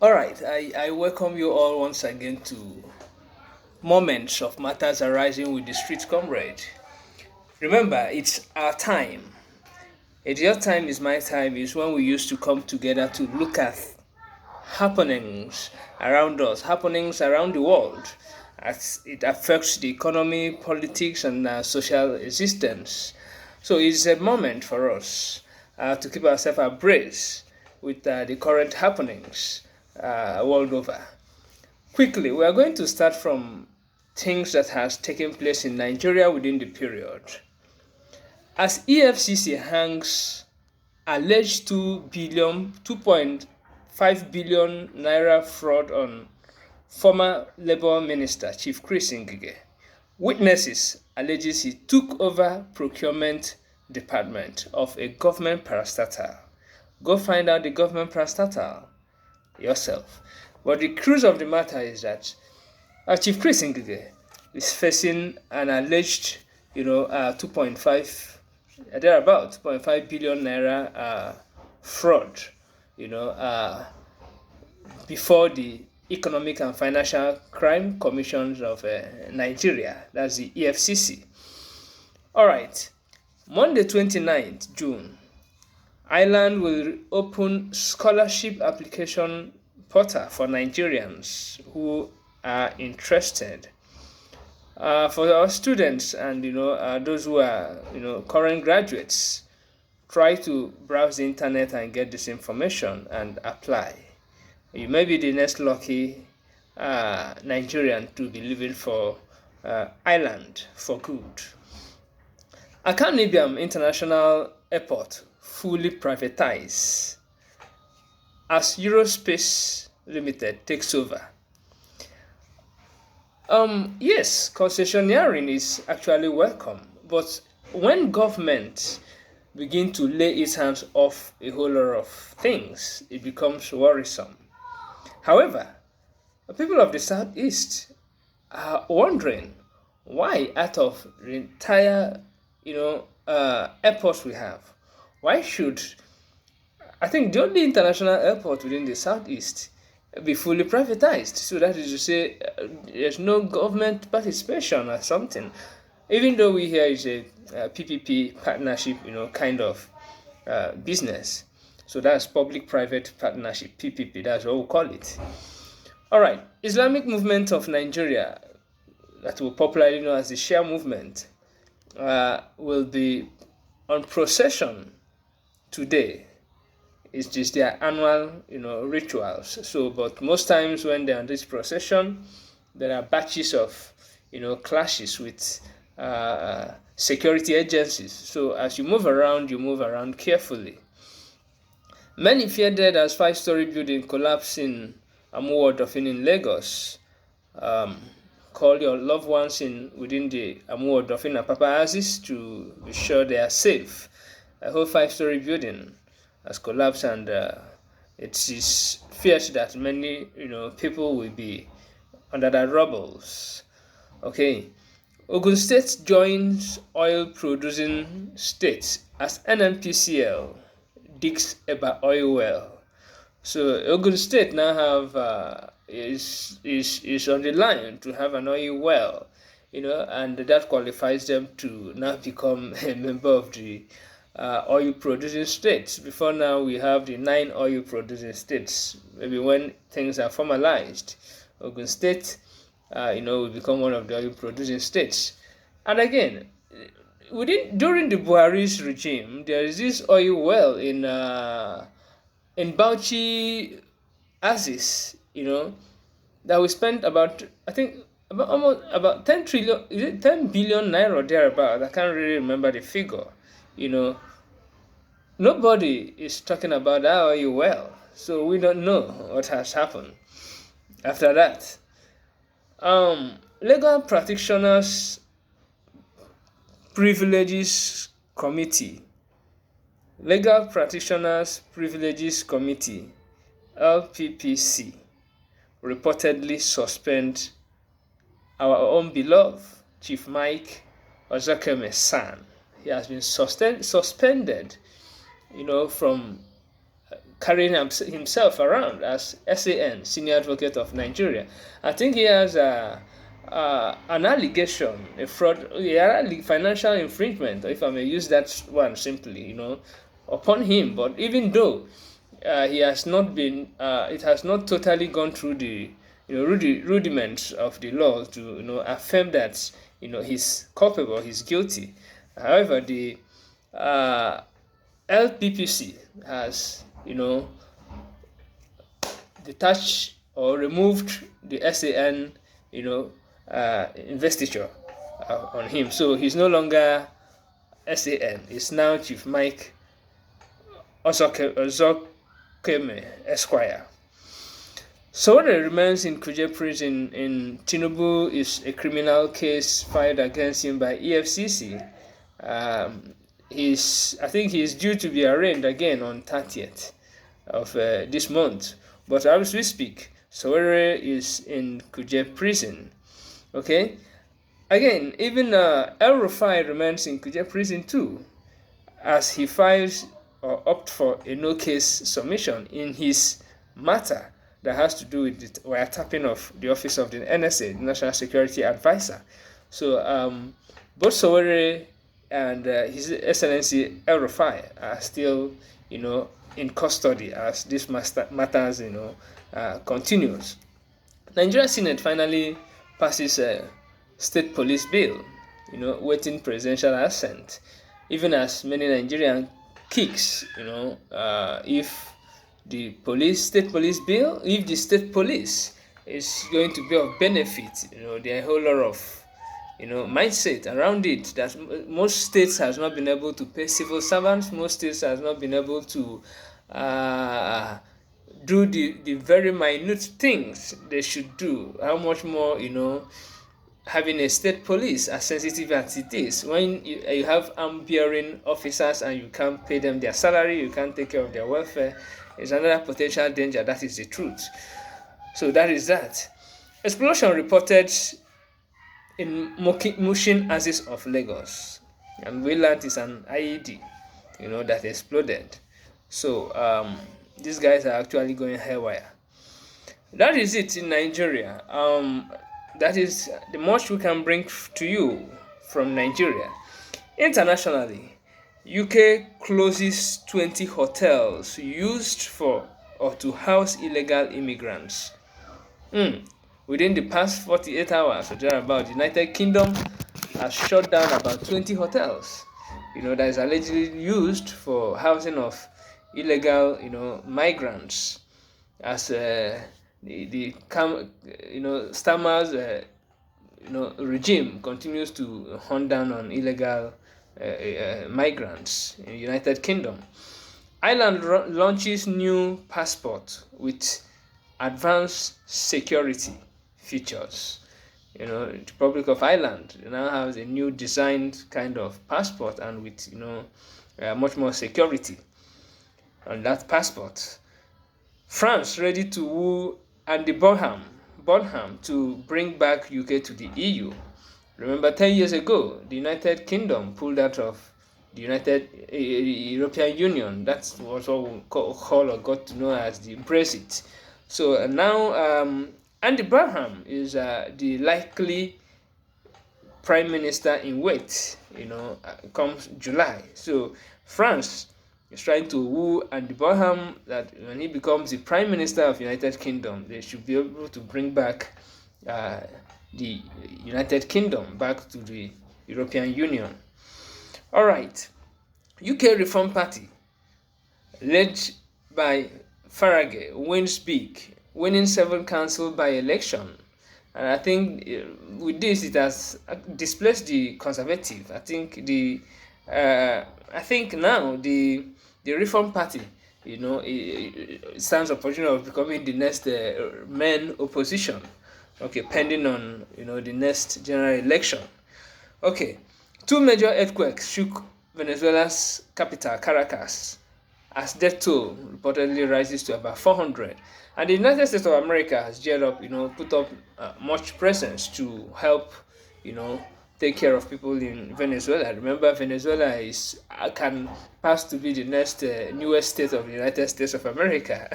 All right, I welcome you all once again to Moments of Matters Arising with the Street Comrade. Remember, it's our time. It's your time, is my time, is when we used to come together to look at happenings around us, happenings around the world, as it affects the economy, politics, and social existence. So it's a moment for us to keep ourselves abreast with the current happenings world over. Quickly, we are going to start from things that has taken place in Nigeria within the period. As EFCC hangs alleged 2.5 billion naira fraud on former Labour Minister Chief Chris Ngige, witnesses alleges he took over procurement department of a government parastatal. Go find out the government parastatal yourself. But the cruise of the matter is that Chief Chris Ngige is facing an alleged, 2.5, thereabout 2.5 billion naira fraud, you know, uh, before the Economic and Financial Crime Commissions of Nigeria, that's the EFCC. All right, Monday 29th June, Ireland will open scholarship application portal for Nigerians who are interested. For our students and those who are current graduates, try to browse the internet and get this information and apply. You may be the next lucky Nigerian to be living for Ireland for good. Akanibiam International Airport fully privatized as Eurospace Limited takes over. Yes, concessionaire is actually welcome, but when government begin to lay its hands off a whole lot of things, it becomes worrisome. However, the people of the southeast are wondering why, out of the entire, airports we have, why should I think the only international airport within the southeast be fully privatized? So that is to say, there's no government participation or something. Even though we hear it's a PPP partnership, kind of business. So that's public-private partnership, PPP. That's what we call it. All right, Islamic Movement of Nigeria, that we popularly know as the Shia Movement, will be on procession today. It's just their annual, rituals. So, but most times when they're on this procession, there are batches of, clashes with security agencies. So as you move around carefully. Many fear dead as five-story building collapsed in Amuwo in Lagos. Call your loved ones within the Amuwo and Papa Aziz to be sure they are safe. A whole five-story building has collapsed, and it is feared that many people will be under the rubbles. Okay, Ogun State joins oil producing states as NNPCL digs about oil well. So Ogun State now have is on the line to have an oil well, and that qualifies them to now become a member of the oil producing states. Before now, we have the 9 oil producing states. Maybe when things are formalized, Ogun State, will become one of the oil producing states. And again, during the Buhari's regime, there is this oil well in Bauchi, Aziz, that we spent about, I think, about 10 trillion, is it 10 billion naira or thereabout? I can't really remember the figure. Nobody is talking about that oil well, so we don't know what has happened after that. Legal Practitioners Privileges Committee, Legal Practitioners Privileges Committee, LPPC, reportedly suspend our own beloved Chief Mike Ozakeme San. He has been suspended, from carrying himself around as SAN, Senior Advocate of Nigeria. I think he has an allegation, a fraud, financial infringement, if I may use that one simply, upon him. But even though he has not been, it has not totally gone through the rudiments of the law to affirm that he's culpable, he's guilty. However, the LPPC has detached or removed the SAN investiture on him, so he's no longer SAN. It's now Chief Mike Ozokeme Esquire. Sowore remains in Kuje prison in Tinubu is a criminal case filed against him by EFCC. I think he's due to be arraigned again on 30th of this month. But as we speak, Sowore is in Kuje prison. Okay? Again, even El Rufai remains in Kuje prison too, as he files or opts for a no-case submission in his matter that has to do with the wiretapping of the office of the NSA, the National Security Advisor. So both Sowore and His Excellency El Rufai are still, in custody as this matters, continues. Nigeria Senate finally passes a state police bill, waiting presidential assent, even as many Nigerian kicks, if the state police bill, if the state police is going to be of benefit, there are a whole lot of, mindset around it that most states has not been able to pay civil servants, most states has not been able to do the very minute things they should do. How much more, having a state police as sensitive as it is, when you have arm-bearing officers and you can't pay them their salary, you can't take care of their welfare, is another potential danger. That is the truth. So that is that. Explosion reported in Mushin Axis of Lagos, and we learned it's an IED, that exploded. So these guys are actually going haywire. That is it in Nigeria. That is the much we can bring to you from Nigeria. Internationally, UK closes 20 hotels used for or to house illegal immigrants. Within the past 48 hours or thereabout, the United Kingdom has shut down about 20 hotels, that is allegedly used for housing of illegal, migrants, as Starmer's regime continues to hunt down on illegal migrants in the United Kingdom. Ireland launches new passport with advanced security features. The Republic of Ireland now has a new designed kind of passport and with much more security on that passport. France ready to woo Andy Bonham to bring back UK to the EU. Remember, 10 years ago, the United Kingdom pulled out of the European Union. That's what we call or got to know as the Brexit. So now Andy Bonham is the likely prime minister in wait, comes July. So France is trying to woo Andy Bonham that when he becomes the prime minister of United Kingdom, they should be able to bring back the United Kingdom back to the European Union. All right, UK Reform Party, led by Farage, wins big, winning 7 council by-election. And I think with this, it has displaced the Conservative. I think now the Reform Party, it stands opportunity of becoming the next main opposition. Okay, pending on the next general election. Okay, 2 major earthquakes shook Venezuela's capital, Caracas, as death toll reportedly rises to about 400. And the United States of America has geared up, put up much presence to help, take care of people in Venezuela. Remember, Venezuela can pass to be the next newest state of the United States of America.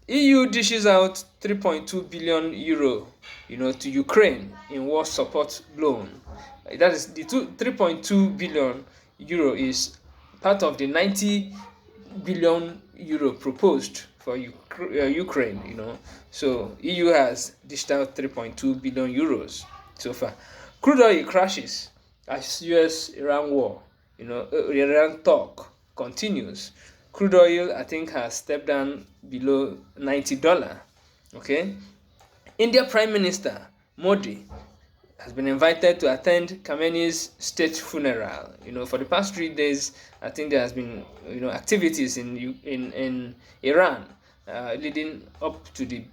EU dishes out 3.2 billion euro, to Ukraine in war support loan. That is the 3.2 billion euro is part of the 90 billion euro proposed for Ukraine. So EU has dished out 3.2 billion euros so far. Crude oil crashes as US-Iran war, Iran talk continues. Crude oil, I think, has stepped down below $90. Okay, India Prime Minister Modi has been invited to attend Khamenei's state funeral. For the past 3 days, I think there has been activities in Iran leading up to the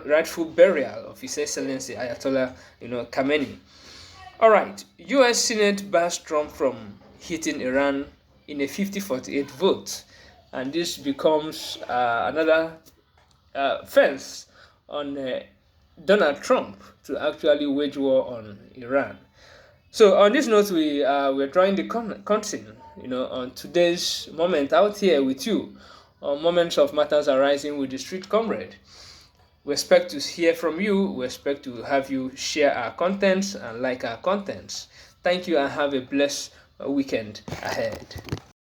rightful burial of His Excellency Ayatollah Khamenei. All right, U.S. Senate bans Trump from hitting Iran in a 50-48 vote, and this becomes another fence on Donald Trump to actually wage war on Iran. So on this note, we're drawing the curtain, on today's moment out here with you, on Moments of Matters Arising with the Street Comrade. We expect to hear from you. We expect to have you share our contents and like our contents. Thank you and have a blessed weekend ahead.